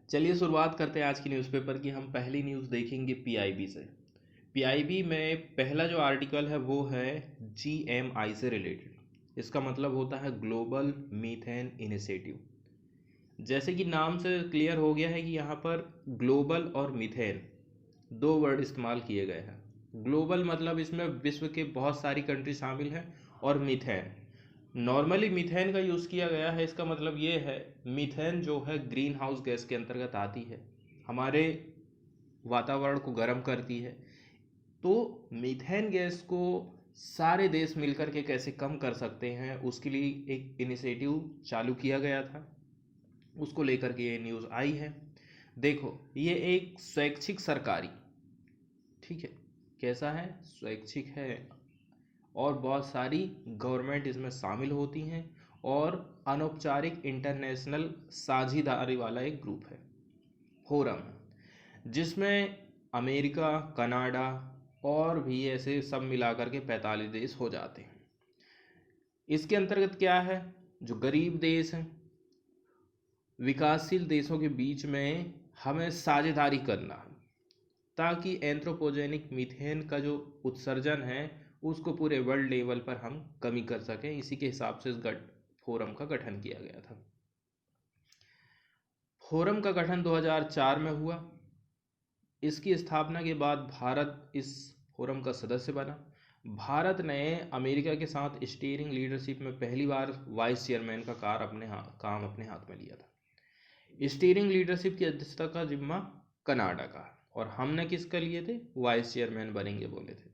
चलिए शुरुआत करते हैं आज की न्यूज़पेपर की। हम पहली न्यूज़ देखेंगे पीआईबी से। पीआईबी में पहला जो आर्टिकल है वो है जीएमआई से रिलेटेड। इसका मतलब होता है ग्लोबल मीथेन इनिशिएटिव। जैसे कि नाम से क्लियर हो गया है कि यहाँ पर ग्लोबल और मीथेन दो वर्ड इस्तेमाल किए गए हैं। ग्लोबल मतलब इसमें विश्व के बहुत सारी कंट्री शामिल हैं, और मीथेन नॉर्मली मीथेन का यूज़ किया गया है। इसका मतलब ये है मीथेन जो है ग्रीन हाउस गैस के अंतर्गत आती है, हमारे वातावरण को गर्म करती है। तो मीथेन गैस को सारे देश मिलकर के कैसे कम कर सकते हैं उसके लिए एक इनिशिएटिव चालू किया गया था, उसको लेकर के ये न्यूज़ आई है। देखो, ये एक स्वैच्छिक सरकारी, ठीक है, कैसा है, स्वैच्छिक है, और बहुत सारी गवर्नमेंट इसमें शामिल होती हैं, और अनौपचारिक इंटरनेशनल साझेदारी वाला एक ग्रुप है, फोरम है, जिसमें अमेरिका, कनाडा और भी ऐसे सब मिलाकर के 45 देश हो जाते हैं। इसके अंतर्गत क्या है, जो गरीब देश हैं, विकासशील देशों के बीच में हमें साझेदारी करना है, ताकि एंथ्रोपोजेनिक मीथेन का जो उत्सर्जन है उसको पूरे वर्ल्ड लेवल पर हम कमी कर सकें। इसी के हिसाब से इस फोरम का गठन किया गया था। फोरम का गठन 2004 में हुआ। इसकी स्थापना के बाद भारत इस फोरम का सदस्य बना। भारत ने अमेरिका के साथ स्टीयरिंग लीडरशिप में पहली बार वाइस चेयरमैन का काम अपने हाथ में लिया था। स्टीयरिंग लीडरशिप की अध्यक्षता का जिम्मा कनाडा का, और हमने किसका लिए थे, वाइस चेयरमैन बनेंगे बोले थे।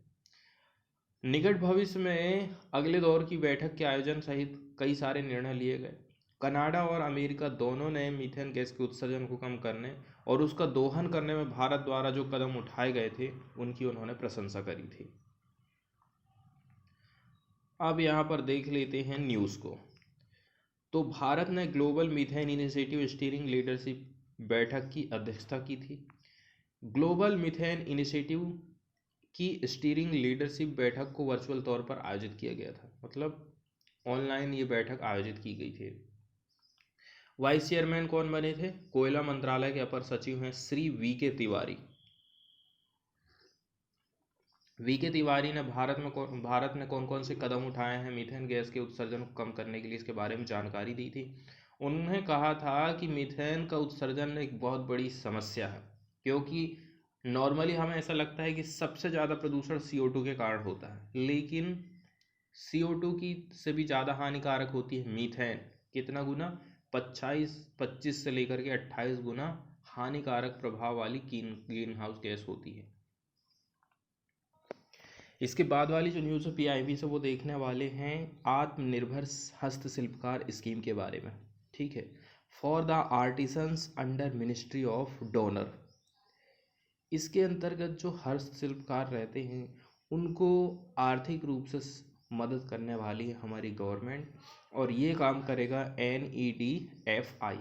निकट भविष्य में अगले दौर की बैठक के आयोजन सहित कई सारे निर्णय लिए गए। कनाडा और अमेरिका दोनों ने मीथेन गैस के उत्सर्जन को कम करने और उसका दोहन करने में भारत द्वारा जो कदम उठाए गए थे उनकी उन्होंने प्रशंसा करी थी। अब यहाँ पर देख लेते हैं न्यूज़ को। तो भारत ने global methane initiative steering leadership बैठक की अध्यक्षता की थी। ग्लोबल मीथेन इनिशिएटिव की स्टीयरिंग लीडरशिप बैठक को वर्चुअल तौर पर आयोजित किया गया था, मतलब ऑनलाइन ये बैठक आयोजित की गई थी। वाइस चेयरमैन कौन बने थे, कोयला मंत्रालय के अपर सचिव हैं श्री वी के तिवारी। वी के तिवारी ने भारत ने कौन कौन से कदम उठाए हैं मीथेन गैस के उत्सर्जन को कम करने के लिए, इसके बारे में जानकारी दी थी। उन्होंने कहा था कि मीथेन का उत्सर्जन एक बहुत बड़ी समस्या है, क्योंकि नॉर्मली हमें ऐसा लगता है कि सबसे ज़्यादा प्रदूषण CO2 के कारण होता है, लेकिन CO2 की से भी ज़्यादा हानिकारक होती है मीथेन। कितना गुना, 25 से लेकर के 28 गुना हानिकारक प्रभाव वाली ग्रीन हाउस गैस होती है। इसके बाद वाली जो न्यूज़ है पीआईबी से, वो देखने वाले हैं आत्मनिर्भर हस्तशिल्पकार स्कीम के बारे में, ठीक है, for the artisans under ministry of donor. इसके अंतर्गत जो हस्तशिल्पकार रहते हैं उनको आर्थिक रूप से मदद करने वाली है हमारी गवर्नमेंट, और ये काम करेगा NEDFI।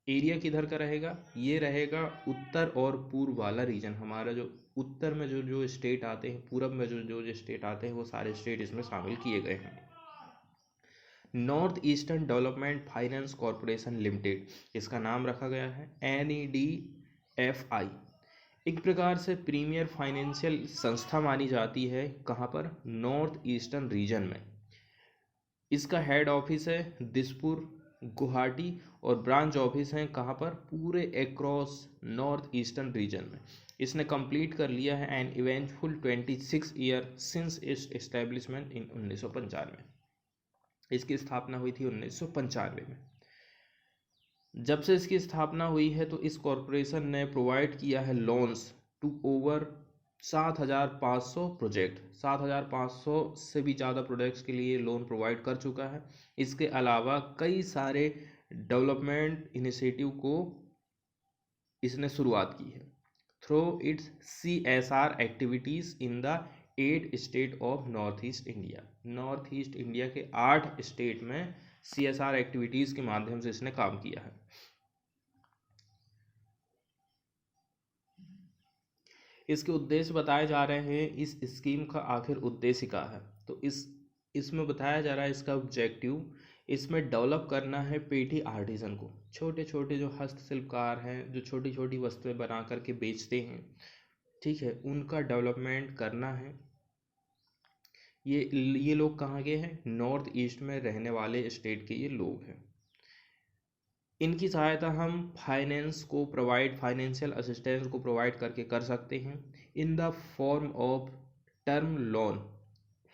एरिया किधर का रहेगा, ये रहेगा उत्तर और पूर्व वाला रीजन। हमारा जो उत्तर में जो जो स्टेट आते हैं, पूरब में जो जो स्टेट आते हैं, वो सारे स्टेट इसमें शामिल किए गए हैं। North eastern development finance corporation limited, इसका नाम रखा गया है NEDFI। एक प्रकार से प्रीमियर फाइनेंशियल संस्था मानी जाती है, कहाँ पर, नॉर्थ ईस्टर्न रीजन में। इसका हेड ऑफिस है दिसपुर, गुवाहाटी, और ब्रांच ऑफिस हैं कहाँ पर, पूरे अक्रॉस नॉर्थ ईस्टर्न रीजन में। इसने कंप्लीट कर लिया है an eventful 26 year since its establishment in 1995। इसकी स्थापना हुई थी 1995 में। जब से इसकी स्थापना हुई है तो इस कॉरपोरेशन ने प्रोवाइड किया है लोन्स टू ओवर 7,500 प्रोजेक्ट। 7,500 से भी ज़्यादा प्रोजेक्ट्स के लिए लोन प्रोवाइड कर चुका है। इसके अलावा कई सारे डेवलपमेंट इनिशिएटिव को इसने शुरुआत की है through it's CSR activities in the 8 state of north east India. North east India के 8 स्टेट में CSR एक्टिविटीज़ के माध्यम से इसने काम किया है। इसके उद्देश्य बताए जा रहे हैं, इस स्कीम का आखिर उद्देश्य क्या है, तो इसमें बताया जा रहा है इसका ऑब्जेक्टिव इसमें डेवलप करना है पेटी आर्टिसन को, छोटे छोटे जो हस्तशिल्पकार हैं, जो छोटी छोटी वस्तुएं बना करके बेचते हैं, ठीक है, उनका डेवलपमेंट करना है। ये लोग कहाँ के हैं? नॉर्थ ईस्ट में रहने वाले स्टेट के ये लोग हैं। इनकी सहायता हम फाइनेंशियल असिस्टेंस को प्रोवाइड करके कर सकते हैं in the form of term loan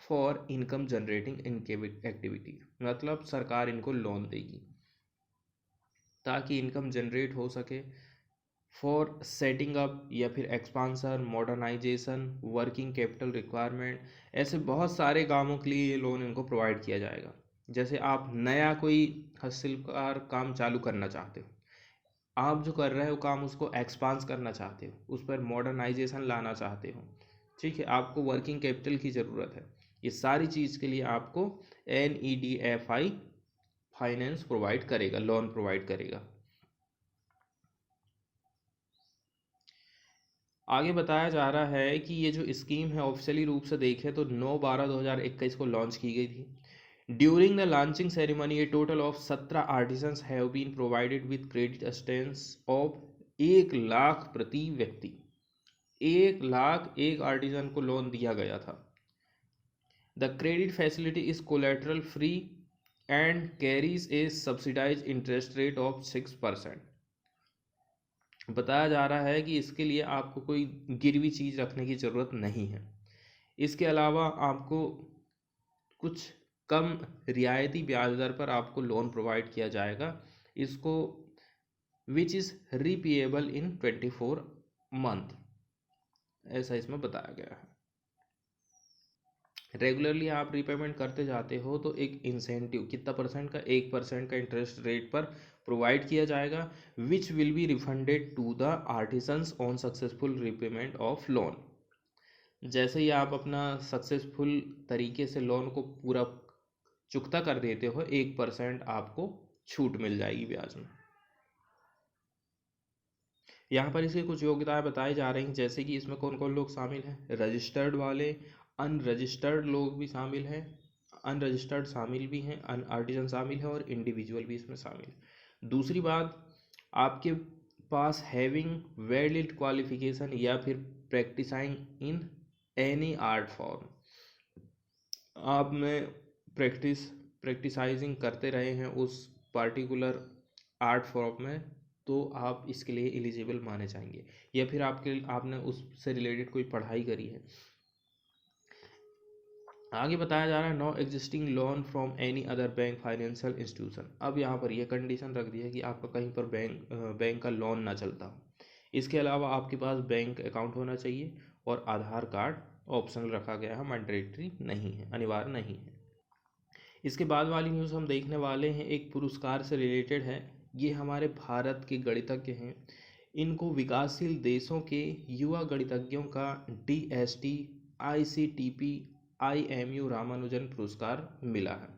for income generating activity. मतलब सरकार इनको लोन देगी ताकि इनकम जनरेट हो सके फॉर सेटिंग अप या फिर expansion, modernisation, working capital requirement, ऐसे बहुत सारे कामों के लिए ये लोन इनको प्रोवाइड किया जाएगा। जैसे आप नया कोई हस्तशिल्पकार काम चालू करना चाहते हो, आप जो कर रहे हो काम उसको एक्सपांस करना चाहते हो, उस पर मॉडर्नाइजेशन लाना चाहते हो, ठीक है, आपको वर्किंग कैपिटल की ज़रूरत है, ये सारी चीज़ के लिए आपको NEDFI फाइनेंस प्रोवाइड करेगा, लोन प्रोवाइड करेगा। आगे बताया जा रहा है कि ये जो स्कीम है ऑफिशियली रूप से देखें तो 9/12/2021 को लॉन्च की गई थी। During the launching ceremony a total of 17 artisans have been provided with credit assistance of 1 lakh प्रति व्यक्ति। 1 लाख एक आर्टिसन को लोन दिया गया था। The credit facility is collateral free and carries a subsidise interest rate of 6%। बताया जा रहा है कि इसके लिए आपको कोई गिरवी चीज़ रखने की ज़रूरत नहीं है। इसके अलावा आपको कुछ कम रियायती ब्याज दर पर आपको लोन प्रोवाइड किया जाएगा, इसको which is repayable in 24 month, ऐसा इसमें बताया गया है। रेगुलरली आप रीपेमेंट करते जाते हो तो एक इंसेंटिव कितना परसेंट का, 1% का इंटरेस्ट रेट पर प्रोवाइड किया जाएगा, which will be refunded to the artisans on successful repayment of loan. जैसे ही आप अपना सक्सेसफुल तरीके से लोन को पूरा चुकता कर देते हो, 1% आपको छूट मिल जाएगी ब्याज में। यहाँ पर इसकी कुछ योग्यताएं बताई जा रही हैं, जैसे कि इसमें कौन कौन लोग शामिल हैं, रजिस्टर्ड वाले, अनरजिस्टर्ड लोग भी शामिल हैं, अनरजिस्टर्ड शामिल भी हैं, आर्टिजन शामिल है और इंडिविजुअल भी इसमें शामिल है। दूसरी बात, आपके पास हैविंग वैलिड क्वालिफिकेशन या फिर प्रैक्टिसाइंग इन एनी आर्ट फॉर्म, आपने प्रैक्टिसाइजिंग करते रहे हैं उस पार्टिकुलर आर्ट फॉर्म में, तो आप इसके लिए एलिजिबल माने जाएंगे, या फिर आपने उससे रिलेटेड कोई पढ़ाई करी है। आगे बताया जा रहा है no existing loan from any other bank financial institution. अब यहाँ पर यह कंडीशन रख दी है कि आपका कहीं पर बैंक का लोन ना चलता हो। इसके अलावा आपके पास बैंक अकाउंट होना चाहिए और आधार कार्ड ऑप्शनल रखा गया है, मैंडेटरी नहीं है, अनिवार्य नहीं है। इसके बाद वाली न्यूज़ हम देखने वाले हैं, एक पुरस्कार से रिलेटेड है। ये हमारे भारत के गणितज्ञ हैं, इनको विकासशील देशों के युवा गणितज्ञों का DST ICTP IMU रामानुजन पुरस्कार मिला है।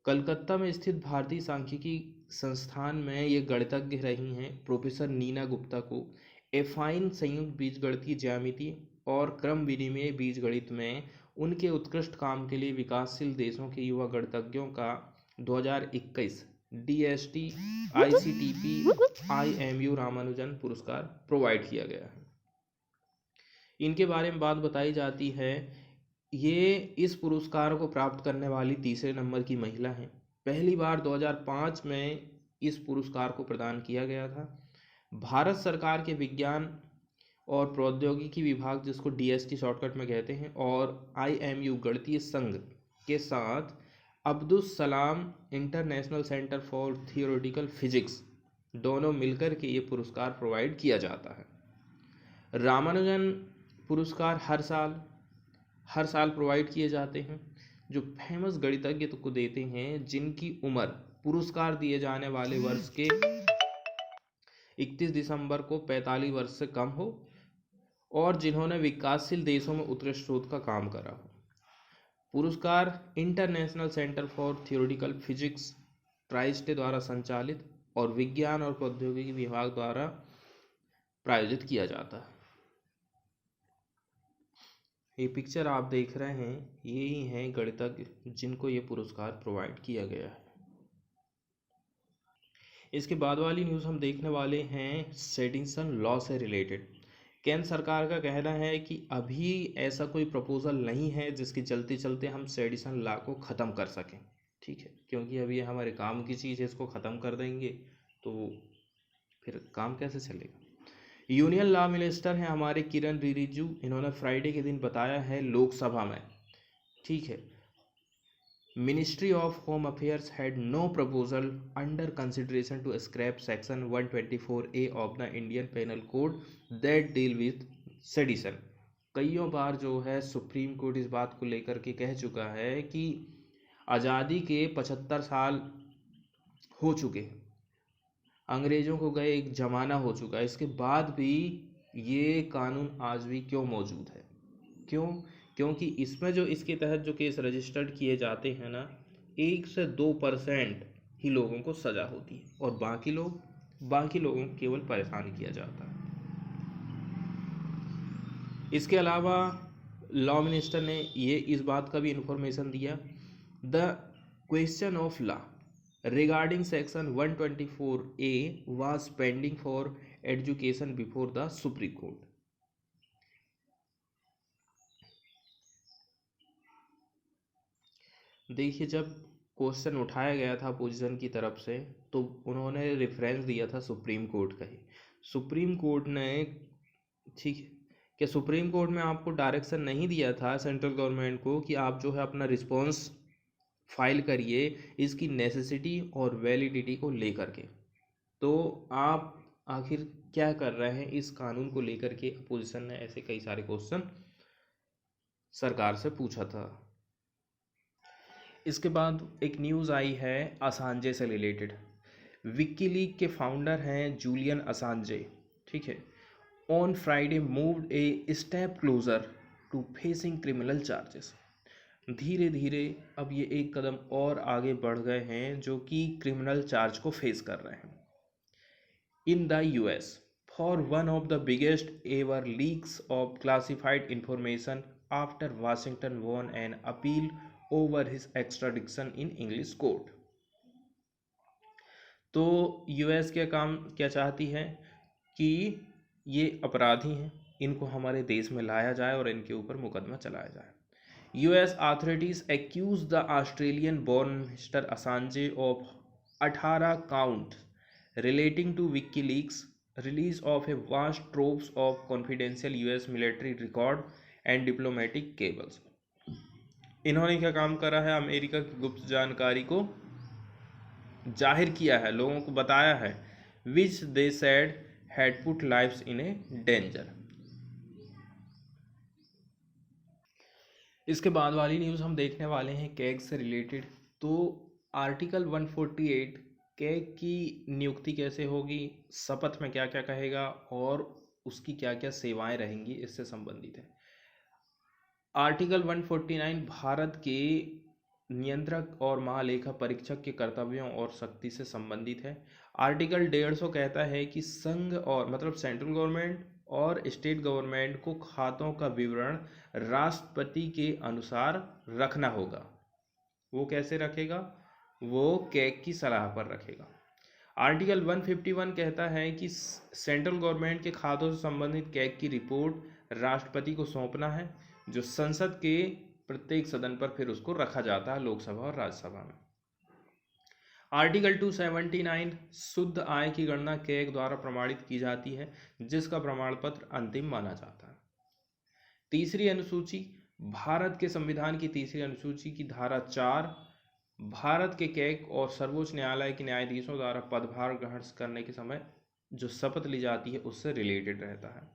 कलकत्ता में स्थित भारतीय सांख्यिकी संस्थान में ये गणितज्ञ रही हैं प्रोफेसर नीना गुप्ता को एफाइन संयुक्त बीजगणितीय ज्यामिति और क्रम विनिमय बीजगणित में उनके उत्कृष्ट काम के लिए विकासशील देशों के युवा गणितज्ञों का 2021 DST ICTP IMU रामानुजन पुरस्कार प्रोवाइड किया गया है। इनके बारे में बात बताई जाती है, ये इस पुरस्कार को प्राप्त करने वाली तीसरे नंबर की महिला हैं। पहली बार 2005 में इस पुरस्कार को प्रदान किया गया था। भारत सरकार के विज्ञान और प्रौद्योगिकी विभाग, जिसको DST शॉर्टकट में कहते हैं, और IMU गणितीय संघ के साथ Abdul Salam international centre for theoretical physics दोनों मिलकर के ये पुरस्कार प्रोवाइड किया जाता है। रामानुजन पुरस्कार हर साल प्रोवाइड किए जाते हैं, जो फेमस गणितज्ञ को देते हैं जिनकी उम्र पुरस्कार दिए जाने वाले वर्ष के 31 दिसंबर को 45 वर्ष से कम हो और जिन्होंने विकासशील देशों में उत्कृष्ट शोध का काम करा हो। पुरस्कार international centre for theoretical physics Trieste द्वारा संचालित और विज्ञान और प्रौद्योगिकी विभाग द्वारा प्रायोजित किया जाता है। ये पिक्चर आप देख रहे हैं, यही हैं गणितज्ञ जिनको ये पुरस्कार प्रोवाइड किया गया है। इसके बाद वाली न्यूज़ हम देखने वाले हैं सेडिशन लॉ से रिलेटेड। केंद्र सरकार का कहना है कि अभी ऐसा कोई प्रपोजल नहीं है जिसके चलते चलते हम सेडिशन लॉ को ख़त्म कर सकें, ठीक है, क्योंकि अभी ये हमारे काम की चीज़ है, इसको ख़त्म कर देंगे तो फिर काम कैसे चलेगा। यूनियन लॉ मिनिस्टर हैं हमारे किरण रिजिजू, इन्होंने फ्राइडे के दिन बताया है लोकसभा में, ठीक है, Ministry of Home Affairs had no proposal under consideration to scrap Section 124A of the Indian Penal Code that deal with sedition। कईयों बार जो है सुप्रीम कोर्ट इस बात को लेकर के कह चुका है कि आज़ादी के 75 साल हो चुके, अंग्रेज़ों को गए एक ज़माना हो चुका है, इसके बाद भी ये कानून आज भी क्यों मौजूद है। क्यों? क्योंकि इसमें जो इसके तहत जो केस रजिस्टर्ड किए जाते हैं ना, 1 से 2% ही लोगों को सज़ा होती है और बाकी लोगों को केवल परेशान किया जाता है। इसके अलावा लॉ मिनिस्टर ने ये इस बात का भी इंफॉर्मेशन दिया, the question of law regarding section 124A was pending for education before the supreme court. देखिए, जब क्वेश्चन उठाया गया था अपोजिशन की तरफ से तो उन्होंने रेफरेंस दिया था सुप्रीम कोर्ट का ही। सुप्रीम कोर्ट ने, ठीक है, कि सुप्रीम कोर्ट में आपको डायरेक्शन नहीं दिया था सेंट्रल गवर्नमेंट को कि आप जो है अपना रिस्पॉन्स फाइल करिए इसकी नेसेसिटी और वैलिडिटी को लेकर के, तो आप आखिर क्या कर रहे हैं इस कानून को लेकर के। अपोजिशन ने ऐसे कई सारे क्वेश्चन सरकार से पूछा था। इसके बाद एक न्यूज़ आई है असांजे से रिलेटेड। विकीलीक के फाउंडर हैं जूलियन असांजे, ठीक है, on Friday moved a step closer to facing criminal charges. धीरे धीरे अब ये एक कदम और आगे बढ़ गए हैं जो कि क्रिमिनल चार्ज को फेस कर रहे हैं। In the US for one of the biggest ever leaks of classified information after Washington won an appeal over his extradition in English court. तो यूएस क्या चाहती है कि ये अपराधी हैं, इनको हमारे देश में लाया जाए और इनके ऊपर मुकदमा चलाया जाए। US authorities accuse the Australian born mister Assange of 18 count relating to WikiLeaks release of a vast troves of confidential US military record and diplomatic cables. इन्होंने क्या काम करा है, अमेरिका की गुप्त जानकारी को जाहिर किया है, लोगों को बताया है, which they said had put lives in a danger. इसके बाद वाली न्यूज़ हम देखने वाले हैं कैग से रिलेटेड। तो आर्टिकल 148 कैग की नियुक्ति कैसे होगी, शपथ में क्या क्या कहेगा और उसकी क्या क्या सेवाएं रहेंगी, इससे संबंधित है। आर्टिकल 149 भारत के नियंत्रक और महालेखा परीक्षक के कर्तव्यों और शक्ति से संबंधित है। आर्टिकल 150 कहता है कि संघ और मतलब सेंट्रल गवर्नमेंट और स्टेट गवर्नमेंट को खातों का विवरण राष्ट्रपति के अनुसार रखना होगा। वो कैसे रखेगा, वो कैग की सलाह पर रखेगा। आर्टिकल 151 कहता है कि सेंट्रल गवर्नमेंट के खातों से संबंधित कैग की रिपोर्ट राष्ट्रपति को सौंपना है, जो संसद के प्रत्येक सदन पर फिर उसको रखा जाता है, लोकसभा और राज्यसभा में। आर्टिकल 279 शुद्ध आय की गणना कैग द्वारा प्रमाणित की जाती है, जिसका प्रमाण पत्र अंतिम माना जाता है। तीसरी अनुसूची, भारत के संविधान की तीसरी अनुसूची की धारा 4 भारत के कैग और सर्वोच्च न्यायालय के न्यायाधीशों द्वारा पदभार ग्रहण करने के समय जो शपथ ली जाती है उससे रिलेटेड रहता है।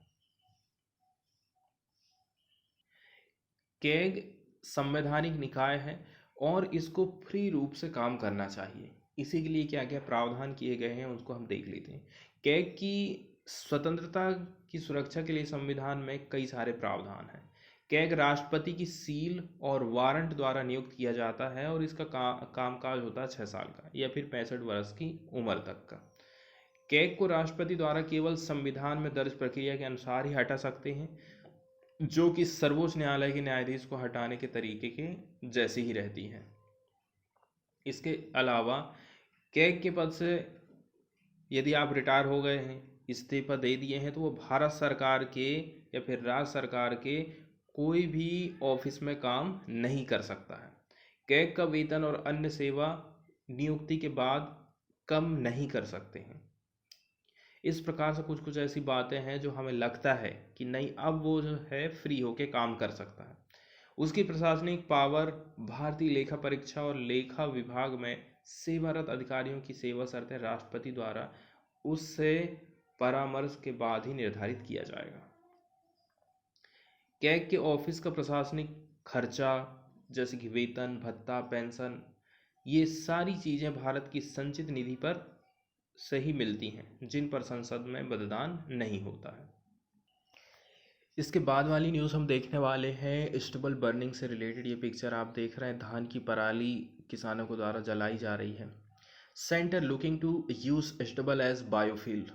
कैग संवैधानिक निकाय है और इसको फ्री रूप से काम करना चाहिए। इसी के लिए क्या क्या प्रावधान किए गए हैं उसको हम देख लेते हैं। कैग की स्वतंत्रता की सुरक्षा के लिए संविधान में कई सारे प्रावधान हैं। कैग राष्ट्रपति की सील और वारंट द्वारा नियुक्त किया जाता है और इसका कामकाज होता है 6 साल का या फिर 65 वर्ष की उम्र तक का। कैग को राष्ट्रपति द्वारा केवल संविधान में दर्ज प्रक्रिया के अनुसार ही हटा सकते हैं, जो कि सर्वोच्च न्यायालय के न्यायाधीश को हटाने के तरीके के जैसी ही रहती है। इसके अलावा कैग के पद से यदि आप रिटायर हो गए हैं, इस्तीफा दे दिए हैं, तो वो भारत सरकार के या फिर राज्य सरकार के कोई भी ऑफिस में काम नहीं कर सकता है। कैग का वेतन और अन्य सेवा नियुक्ति के बाद कम नहीं कर सकते हैं। इस प्रकार से कुछ कुछ ऐसी बातें हैं जो हमें लगता है कि नहीं, अब वो जो है फ्री होके काम कर सकता है। उसकी प्रशासनिक पावर भारतीय लेखा परीक्षा और लेखा विभाग में सेवारत अधिकारियों की सेवा शर्तें राष्ट्रपति द्वारा उससे परामर्श के बाद ही निर्धारित किया जाएगा। कैग के ऑफिस का प्रशासनिक खर्चा जैसे कि वेतन, भत्ता, पेंशन, ये सारी चीज़ें भारत की संचित निधि पर से ही मिलती हैं, जिन पर संसद में मतदान नहीं होता है। इसके बाद वाली न्यूज़ हम देखने वाले हैं स्टबल बर्निंग से रिलेटेड। ये पिक्चर आप देख रहे हैं, धान की पराली किसानों को द्वारा जलाई जा रही है। Centre looking to use stubble as biofuel.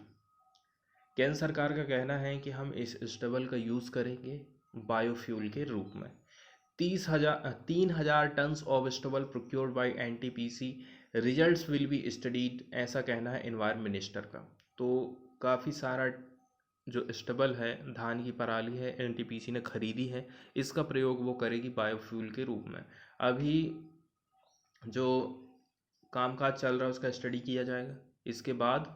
केंद्र सरकार का कहना है कि हम इस स्टबल का यूज़ करेंगे बायोफ्यूल के रूप में। 3,000 tons of stubble procured by NTPC, results will be studied, ऐसा कहना है एनवायरमेंट मिनिस्टर का। तो काफ़ी सारा जो स्टबल है, धान की पराली है, एनटीपीसी ने खरीदी है, इसका प्रयोग वो करेगी बायोफ्यूल के रूप में। अभी जो कामकाज चल रहा है उसका स्टडी किया जाएगा, इसके बाद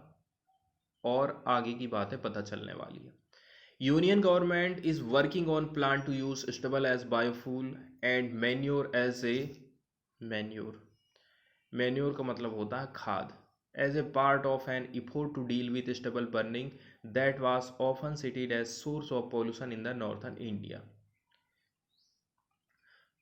और आगे की बातें पता चलने वाली है। Union government is working on plan to use stubble as biofuel and manure as a manure का मतलब होता है खाद, as a part of an effort to deal with stubble burning that was often cited as source of pollution in the northern India.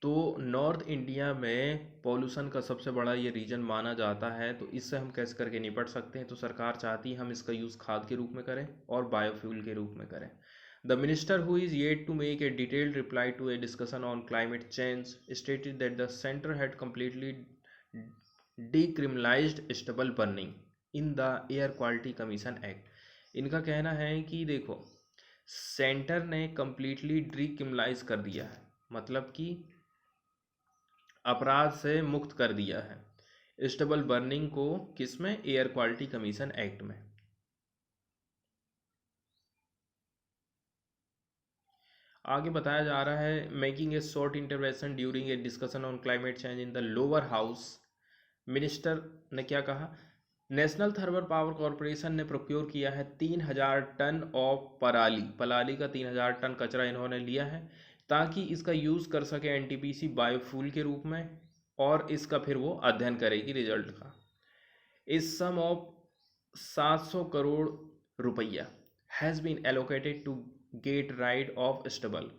तो north India में pollution का सबसे बड़ा ये रीजन माना जाता है, तो इससे हम कैसे करके निपट सकते हैं। तो सरकार चाहती है हम इसका यूज़ खाद के रूप में करें और बायोफ्यूल के रूप में करें। The minister who is yet to make a detailed reply to a discussion on climate change stated that the centre had completely decriminalised stubble burning in the air quality commission act. इनका कहना है कि देखो, centre ने completely decriminalise कर दिया है, मतलब कि अपराध से मुक्त कर दिया है स्टबल बर्निंग को। किसमें? एयर क्वालिटी कमीशन एक्ट में। आगे बताया जा रहा है, making a short intervention during a discussion on climate change in the lower house, minister ने क्या कहा? नेशनल थर्मल पावर कॉरपोरेशन ने प्रोक्योर किया है 3,000 टन ऑफ पराली का 3,000 टन कचरा इन्होंने लिया है, ताकि इसका यूज़ कर सके एनटीपीसी बायोफ्यूल के रूप में, और इसका फिर वो अध्ययन करेगी रिजल्ट का। इस सम ऑफ 700 करोड़ रुपया has been allocated to get rid of stubble.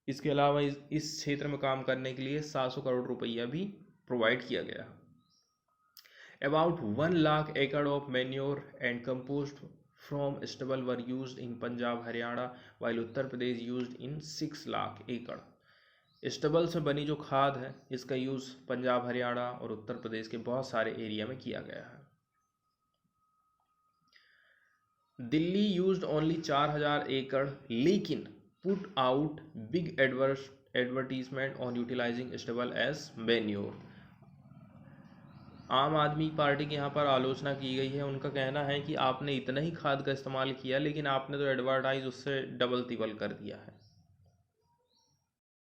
इसके अलावा इस क्षेत्र में काम करने के लिए 700 करोड़ रुपया भी प्रोवाइड किया गया। About 1 lakh acre of manure and compost from stubble were used in Punjab, Haryana, while Uttar Pradesh used in 6 lakh acre. Stubble से बनी जो खाद है, इसका यूज़ पंजाब, हरियाणा और उत्तर प्रदेश के बहुत सारे एरिया में किया गया है। दिल्ली यूज्ड ओनली 4,000 एकड़, लेकिन put out big advertisement on utilising stubble as manure. Aam Aadmi party की यहाँ पर आलोचना की गई है। उनका कहना है कि आपने इतना ही खाद का इस्तेमाल किया, लेकिन आपने तो एडवर्टाइज उससे डबल तिबल कर दिया है।